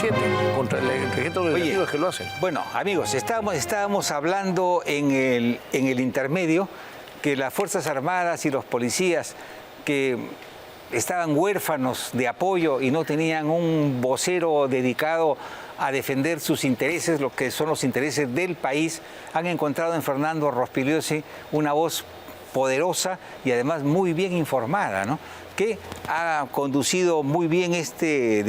7 contra el registro legislativo que lo hacen. Bueno, amigos, estábamos hablando en el intermedio que las Fuerzas Armadas y los policías que estaban huérfanos de apoyo y no tenían un vocero dedicado a defender sus intereses, lo que son los intereses del país, han encontrado en Fernando Rospigliosi una voz poderosa y además muy bien informada, ¿no?, que ha conducido muy bien este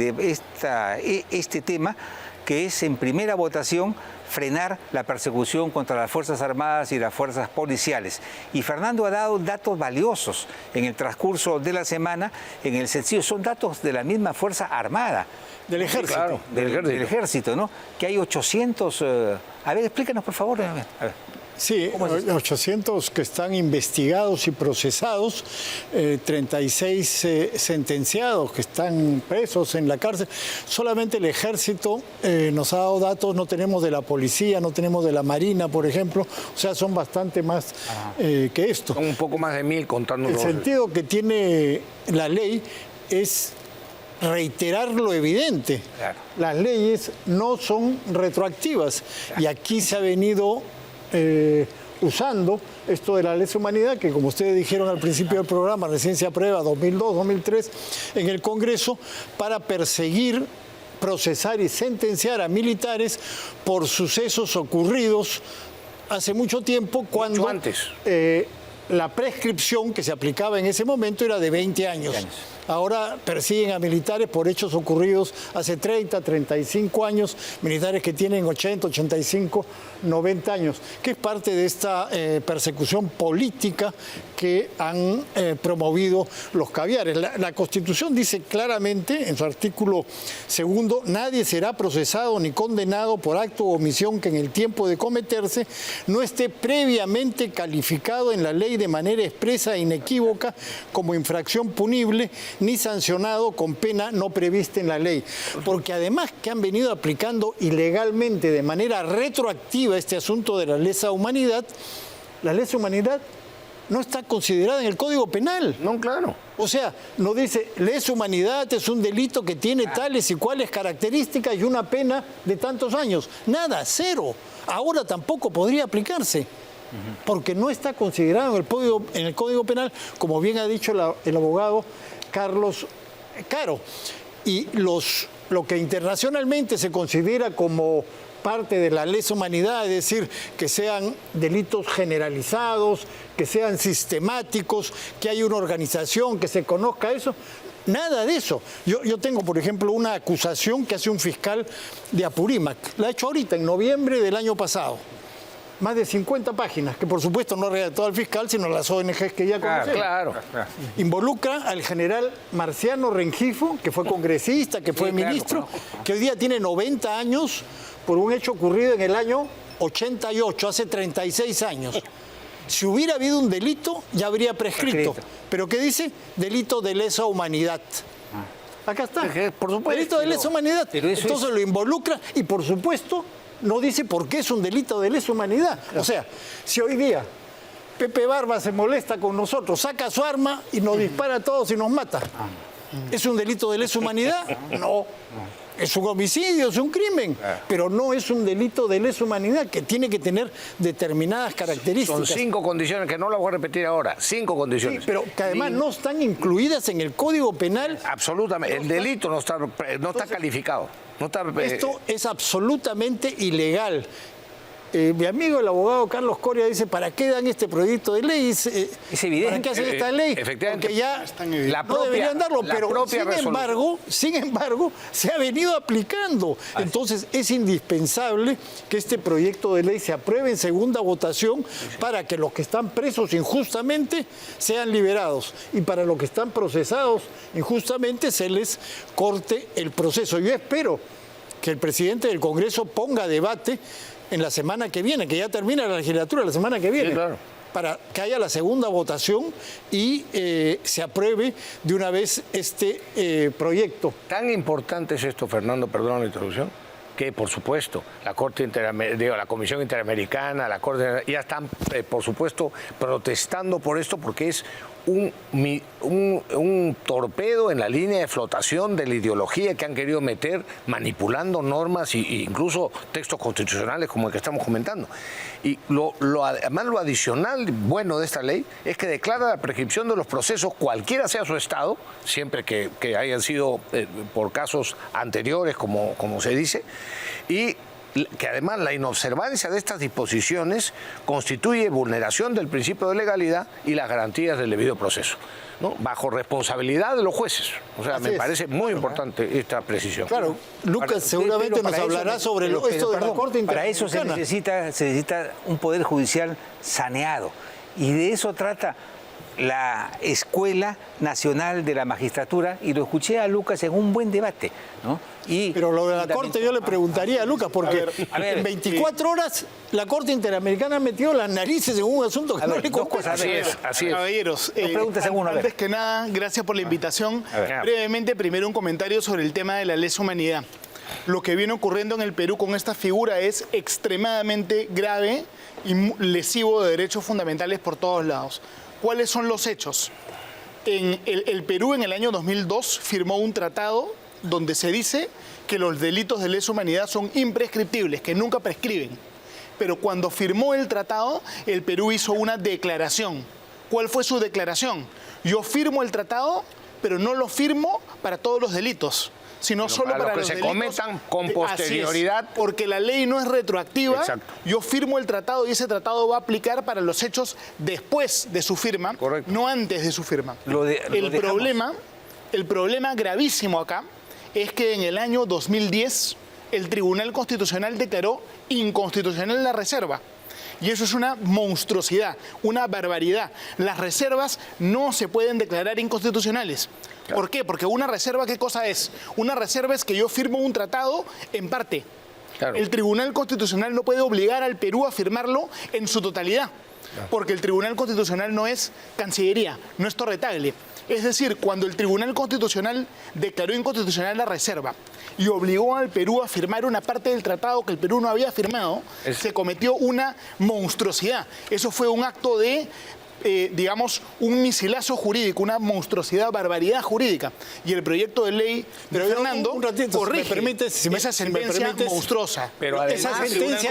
tema, que es en primera votación frenar la persecución contra las Fuerzas Armadas y las fuerzas policiales. Y Fernando ha dado datos valiosos en el transcurso de la semana, en el sentido, son datos de la misma Fuerza Armada. Del Ejército. Claro, del ejército, ¿no? Que hay 800... A ver, explícanos, por favor. A ver. Sí, 800 que están investigados y procesados, 36 sentenciados que están presos en la cárcel. Solamente el Ejército nos ha dado datos, no tenemos de la Policía, no tenemos de la Marina, por ejemplo, o sea, son bastante más que esto. Son un poco más de 1000 contando. El sentido que tiene la ley es reiterar lo evidente. Claro. Las leyes no son retroactivas, claro. Y aquí se ha venido usando esto de la lesa humanidad, que como ustedes dijeron al principio del programa, recién se aprueba 2002, 2003 en el Congreso, para perseguir, procesar y sentenciar a militares por sucesos ocurridos hace mucho tiempo, cuando mucho antes. La prescripción que se aplicaba en ese momento era de 20 años. Ahora persiguen a militares por hechos ocurridos hace 30, 35 años, militares que tienen 80, 85, 90 años, que es parte de esta persecución política que han promovido los caviares. La Constitución dice claramente, en su artículo 2, nadie será procesado ni condenado por acto o omisión que en el tiempo de cometerse no esté previamente calificado en la ley de manera expresa e inequívoca como infracción punible, ni sancionado con pena no prevista en la ley. Porque además que han venido aplicando ilegalmente de manera retroactiva este asunto de la lesa humanidad, la lesa humanidad no está considerada en el Código Penal. No, claro. O sea, no dice, lesa humanidad es un delito que tiene tales y cuales características y una pena de tantos años. Nada, cero. Ahora tampoco podría aplicarse, porque no está considerado en el Código Penal, como bien ha dicho el abogado Carlos Caro. Y lo que internacionalmente se considera como parte de la lesa humanidad, es decir, que sean delitos generalizados, que sean sistemáticos, que haya una organización, que se conozca eso. Nada de eso. Yo tengo, por ejemplo, una acusación que hace un fiscal de Apurímac. La ha hecho ahorita, en noviembre del año pasado. Más de 50 páginas, que por supuesto no redactó al fiscal, sino las ONGs que ya conocemos. Claro. Involucra al general Marciano Rengifo, que fue congresista, que fue ministro, que hoy día tiene 90 años por un hecho ocurrido en el año 88, hace 36 años. Si hubiera habido un delito, ya habría prescrito. ¿Pero qué dice? Delito de lesa humanidad. Acá está. Por supuesto. Delito de lesa humanidad. Entonces lo involucra y, por supuesto, no dice por qué es un delito de lesa humanidad. O sea, si hoy día Pepe Barba se molesta con nosotros, saca su arma y nos dispara a todos y nos mata, ¿es un delito de lesa humanidad? No. Es un homicidio, es un crimen, pero no es un delito de lesa humanidad, que tiene que tener determinadas características. Son 5 condiciones, que no las voy a repetir ahora, 5 condiciones. Sí, pero que además no están incluidas en el Código Penal. Absolutamente, el delito no está calificado. Esto es absolutamente ilegal. Mi amigo el abogado Carlos Coria dice, ¿para qué dan este proyecto de ley? Es evidente. ¿Para qué hacen esta ley? Efectivamente. Porque ya no deberían darlo, pero sin embargo, se ha venido aplicando. Entonces es indispensable que este proyecto de ley se apruebe en segunda votación para que los que están presos injustamente sean liberados y para los que están procesados injustamente se les corte el proceso. Yo espero que el presidente del Congreso ponga a debate en la semana que viene, que ya termina la legislatura la semana que viene, para que haya la segunda votación y se apruebe de una vez este proyecto. Tan importante es esto, Fernando, perdón la introducción, que por supuesto la Comisión Interamericana, la Corte, ya están por supuesto protestando por esto, porque es un torpedo en la línea de flotación de la ideología que han querido meter manipulando normas e incluso textos constitucionales como el que estamos comentando. Y además lo adicional bueno de esta ley es que declara la prescripción de los procesos, cualquiera sea su estado, siempre que hayan sido por casos anteriores, como se dice, y que además la inobservancia de estas disposiciones constituye vulneración del principio de legalidad y las garantías del debido proceso, ¿no? Bajo responsabilidad de los jueces. O sea, me parece muy importante esta precisión. Claro, Lucas seguramente nos hablará sobre esto de la Corte Interamericana. Para eso se necesita un poder judicial saneado. Y de eso trata la Escuela Nacional de la Magistratura, y lo escuché a Lucas en un buen debate, ¿no? Pero lo de la Corte yo le preguntaría a Lucas, porque en 24 horas la Corte Interamericana metió las narices en un asunto que no le compete. Así es. Caballeros, antes que nada, gracias por la invitación. Brevemente, primero un comentario sobre el tema de la lesa humanidad. Lo que viene ocurriendo en el Perú con esta figura es extremadamente grave y lesivo de derechos fundamentales por todos lados. ¿Cuáles son los hechos? El Perú en el año 2002 firmó un tratado donde se dice que los delitos de lesa humanidad son imprescriptibles, que nunca prescriben. Pero cuando firmó el tratado, el Perú hizo una declaración. ¿Cuál fue su declaración? Yo firmo el tratado, pero no lo firmo para todos los delitos, sino solo para los que se delitos cometan con posterioridad. Porque la ley no es retroactiva. Exacto. Yo firmo el tratado y ese tratado va a aplicar para los hechos después de su firma, correcto, no antes de su firma. El problema gravísimo acá es que en el año 2010 el Tribunal Constitucional declaró inconstitucional la reserva. Y eso es una monstruosidad, una barbaridad. Las reservas no se pueden declarar inconstitucionales. Claro. ¿Por qué? Porque una reserva, ¿qué cosa es? Una reserva es que yo firmo un tratado en parte. Claro. El Tribunal Constitucional no puede obligar al Perú a firmarlo en su totalidad. Claro. Porque el Tribunal Constitucional no es Cancillería, no es Torre Tagle. Es decir, cuando el Tribunal Constitucional declaró inconstitucional la reserva y obligó al Perú a firmar una parte del tratado que el Perú no había firmado, se cometió una monstruosidad. Eso fue un acto de, digamos, un misilazo jurídico, una monstruosidad, barbaridad jurídica. Y el proyecto de ley de Fernando corrige esa sentencia monstruosa. Pero además,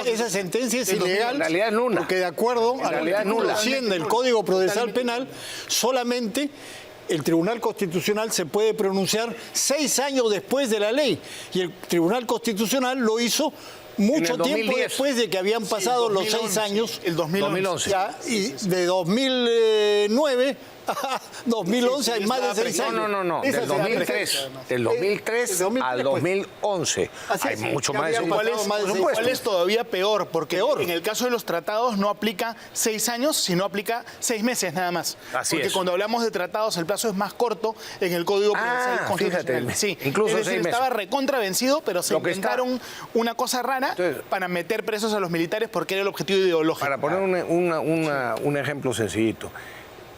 esa sentencia es ilegal, en realidad es nula, porque de acuerdo a la artículo 100 del Código Procesal Penal, solamente el Tribunal Constitucional se puede pronunciar 6 años después de la ley, y el Tribunal Constitucional lo hizo mucho tiempo después de que habían pasado los 6 años. El 2011. Ya, y de 2009 a 2011 hay más de 6 años. No. Del 2003. Del 2003 al 2011. Hay mucho más de 6 años. ¿Cuál es todavía peor? Porque en el caso de los tratados no aplica 6 años, sino aplica 6 meses nada más. Porque cuando hablamos de tratados el plazo es más corto en el Código Procesal Constitucional. Sí, incluso es decir, estaba recontravencido, pero se inventaron una cosa rara para meter presos a los militares porque era el objetivo ideológico. Para poner un ejemplo sencillito.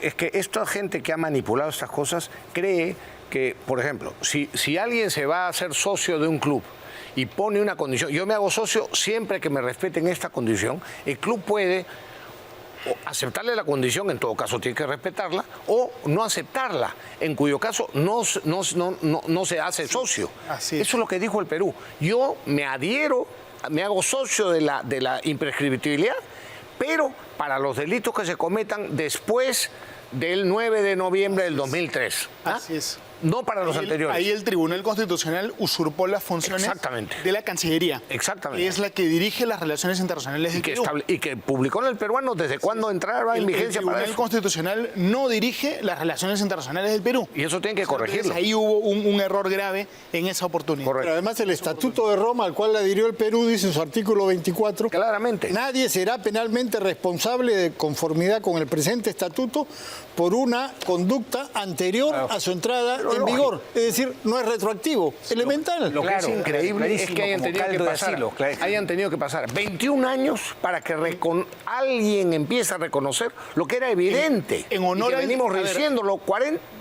Es que esta gente que ha manipulado estas cosas cree que, por ejemplo, si alguien se va a hacer socio de un club y pone una condición, yo me hago socio siempre que me respeten esta condición, el club puede aceptarle la condición, en todo caso tiene que respetarla, o no aceptarla, en cuyo caso no se hace socio. Eso es lo que dijo el Perú. Yo me adhiero, me hago socio de la imprescriptibilidad, pero para los delitos que se cometan después del 9 de noviembre del 2003. Así es. No para los anteriores. Ahí el Tribunal Constitucional usurpó las funciones de la Cancillería. Exactamente. Que es la que dirige las relaciones internacionales del Perú. Y que publicó en el peruano desde cuándo entraba en vigencia para eso. El Tribunal Constitucional no dirige las relaciones internacionales del Perú. Y eso tiene que corregirlo. Entonces, ahí hubo un error grave en esa oportunidad. Correcto. Pero además el Estatuto de Roma, al cual le adhirió el Perú, dice en su artículo 24, claramente, nadie será penalmente responsable de conformidad con el presente estatuto por una conducta anterior a su entrada en vigor. Es decir, no es retroactivo, elemental. Lo que es increíble es que hayan tenido que pasar 21 años para que alguien empiece a reconocer lo que era evidente. En honor y que venimos diciéndolo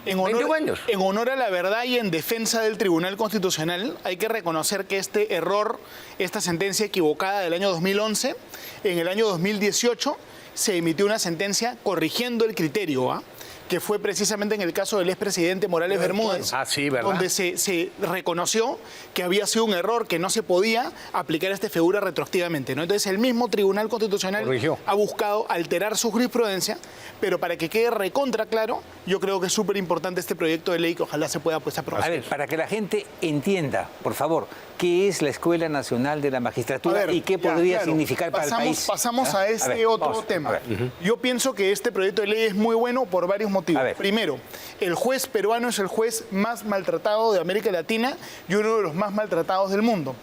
21 años. En honor a la verdad y en defensa del Tribunal Constitucional, hay que reconocer que este error, esta sentencia equivocada del año 2011, en el año 2018 se emitió una sentencia corrigiendo el criterio, que fue precisamente en el caso del expresidente Morales Bermúdez, sí, ¿verdad? donde se reconoció que había sido un error, que no se podía aplicar esta figura retroactivamente, ¿no? Entonces el mismo Tribunal Constitucional corrigió. ha buscado alterar su jurisprudencia, pero para que quede recontra claro, yo creo que es súper importante este proyecto de ley que ojalá se pueda pues aprobar. A ver, para que la gente entienda, por favor, ¿qué es la Escuela Nacional de la Magistratura A ver, y qué ya, podría claro. significar para el país? Pasamos ¿Ah? a este ver, otro vamos, tema. a ver. Yo pienso que este proyecto de ley es muy bueno por varios motivos. A ver. Primero, el juez peruano es el juez más maltratado de América Latina y uno de los más maltratados del mundo.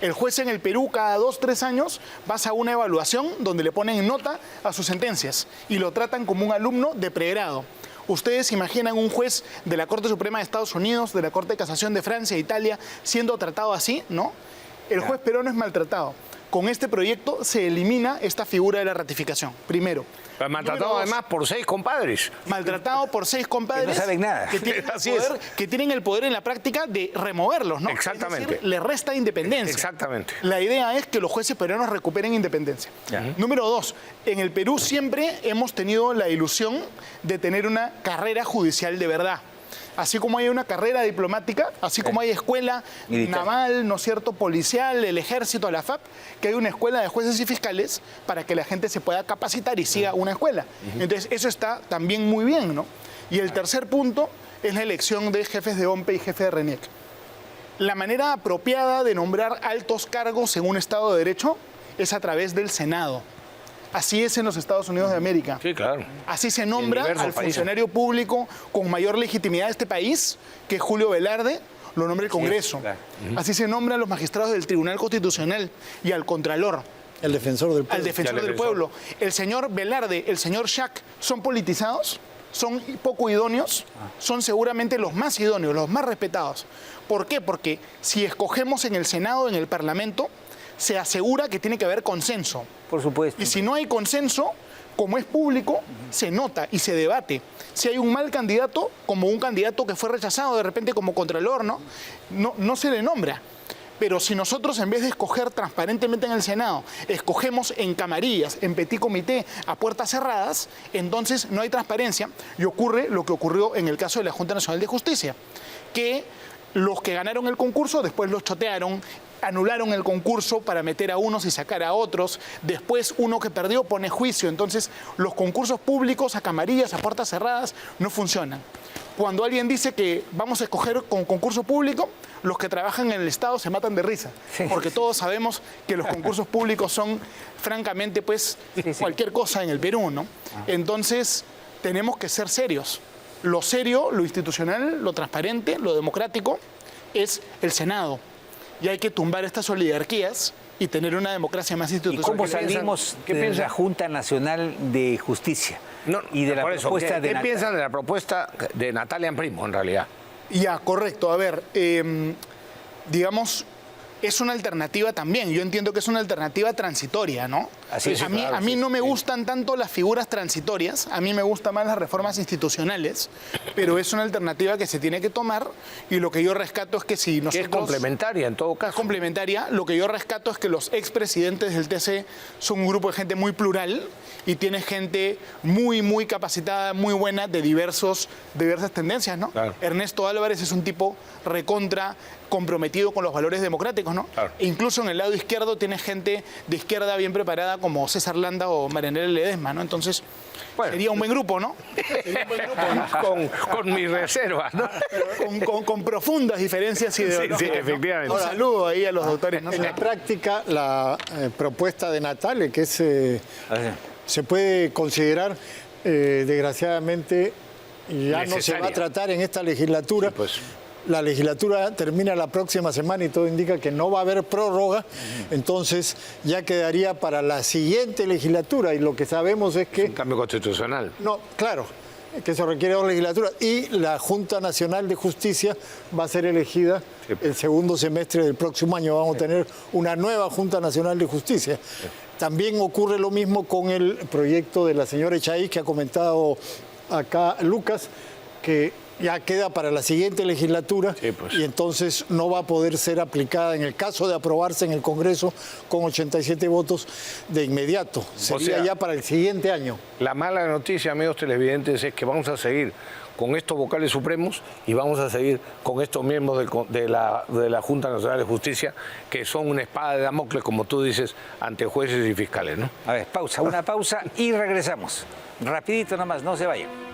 El juez en el Perú cada 2-3 años pasa una evaluación donde le ponen nota a sus sentencias y lo tratan como un alumno de pregrado. ¿Ustedes imaginan un juez de la Corte Suprema de Estados Unidos, de la Corte de Casación de Francia, Italia, siendo tratado así? ¿No? El juez peruano es maltratado. Con este proyecto se elimina esta figura de la ratificación, primero. Maltratado Número dos, además por 6 compadres. maltratado por 6 compadres Que no saben nada. que tienen, Así que tienen el poder en la práctica de removerlos, ¿no? Exactamente. Es decir, le resta independencia. Exactamente. La idea es que los jueces peruanos recuperen independencia. Ya. Número 2, en el Perú siempre hemos tenido la ilusión de tener una carrera judicial de verdad. Así como hay una carrera diplomática, así como hay escuela Militar. naval, ¿no es cierto?, policial, el ejército, la FAP, que hay una escuela de jueces y fiscales para que la gente se pueda capacitar y siga una escuela. Entonces, eso está también muy bien, ¿no? Y el tercer punto es la elección de jefes de OMPE y jefe de RENIEC. La manera apropiada de nombrar altos cargos en un Estado de Derecho es a través del Senado. Así es en los Estados Unidos de América. Sí, claro. Así se nombra En diversos al países. funcionario público con mayor legitimidad de este país, que es Julio Velarde, lo nombra el Congreso. claro. Así se nombran los magistrados del Tribunal Constitucional y al Contralor, El defensor del pueblo. al defensor al del defensor. pueblo. El señor Velarde, el señor Schack, ¿son politizados? ¿Son poco idóneos? Son seguramente los más idóneos, los más respetados. ¿Por qué? Porque si escogemos en el Senado, en el Parlamento, se asegura que tiene que haber consenso. Por supuesto. Y si no hay consenso, como es público, se nota y se debate. Si hay un mal candidato, como un candidato que fue rechazado de repente como contralor, no se le nombra. Pero si nosotros, en vez de escoger transparentemente en el Senado, escogemos en camarillas, en petit comité, a puertas cerradas, entonces no hay transparencia y ocurre lo que ocurrió en el caso de la Junta Nacional de Justicia, que los que ganaron el concurso después los chotearon, anularon el concurso para meter a unos y sacar a otros, después uno que perdió pone juicio, entonces los concursos públicos a camarillas, a puertas cerradas, no funcionan. Cuando alguien dice que vamos a escoger con concurso público, los que trabajan en el Estado se matan de risa, Sí. porque todos sabemos que los concursos públicos son, francamente, pues, Sí. cualquier cosa en el Perú, ¿no? Entonces, tenemos que ser serios. Lo serio, lo institucional, lo transparente, lo democrático, es el Senado. Y hay que tumbar estas oligarquías y tener una democracia más ¿Y institucional. cómo piensan? salimos ¿Qué de piensan? la Junta Nacional de Justicia? Y de la por eso, propuesta ¿qué, de ¿qué Nat- piensan de la propuesta de Natalia Primo, en realidad? Ya, correcto. A ver, digamos, es una alternativa también. Yo entiendo que es una alternativa transitoria, ¿no? Así es, a mí, claro, a mí sí, no me sí. gustan tanto las figuras transitorias, a mí me gustan más las reformas institucionales, pero es una alternativa que se tiene que tomar y lo que yo rescato es que si Que nosotros... es complementaria en todo Es caso. complementaria. Lo que yo rescato es que los expresidentes del TC son un grupo de gente muy plural y tiene gente muy, muy capacitada, muy buena de diversas tendencias, ¿no? Claro. Ernesto Álvarez es un tipo recontra comprometido con los valores democráticos, ¿no? Claro. E incluso en el lado izquierdo tiene gente de izquierda bien preparada como César Landa o Marianela Ledesma, ¿no? Entonces, Bueno. sería un buen grupo, ¿no? Sería un buen grupo, ¿no? con mis reservas, ¿no? Con profundas diferencias ideológicas. sí, ¿no? efectivamente. Un saludo ahí a los doctores, ¿no? En la práctica, la propuesta de Natalia, que es, Así. se puede considerar, desgraciadamente, ya no se va a Necesaria. tratar en esta legislatura. Sí, pues. La legislatura termina la próxima semana y todo indica que no va a haber prórroga, entonces ya quedaría para la siguiente legislatura y lo que sabemos es que Un cambio constitucional. no, claro, que eso requiere dos legislaturas. Y la Junta Nacional de Justicia va a ser elegida Sí. el segundo semestre del próximo año. Vamos a tener una nueva Junta Nacional de Justicia. También ocurre lo mismo con el proyecto de la señora Echaí, que ha comentado acá Lucas, que ya queda para la siguiente legislatura Sí, pues. y entonces no va a poder ser aplicada en el caso de aprobarse en el Congreso con 87 votos de inmediato. Sería sea, ya para el siguiente año. La mala noticia, amigos televidentes, es que vamos a seguir con estos vocales supremos y vamos a seguir con estos miembros de la Junta Nacional de Justicia, que son una espada de Damocles, como tú dices, ante jueces y fiscales, ¿no? A ver, pausa, una pausa y regresamos. Rapidito nomás, no se vayan.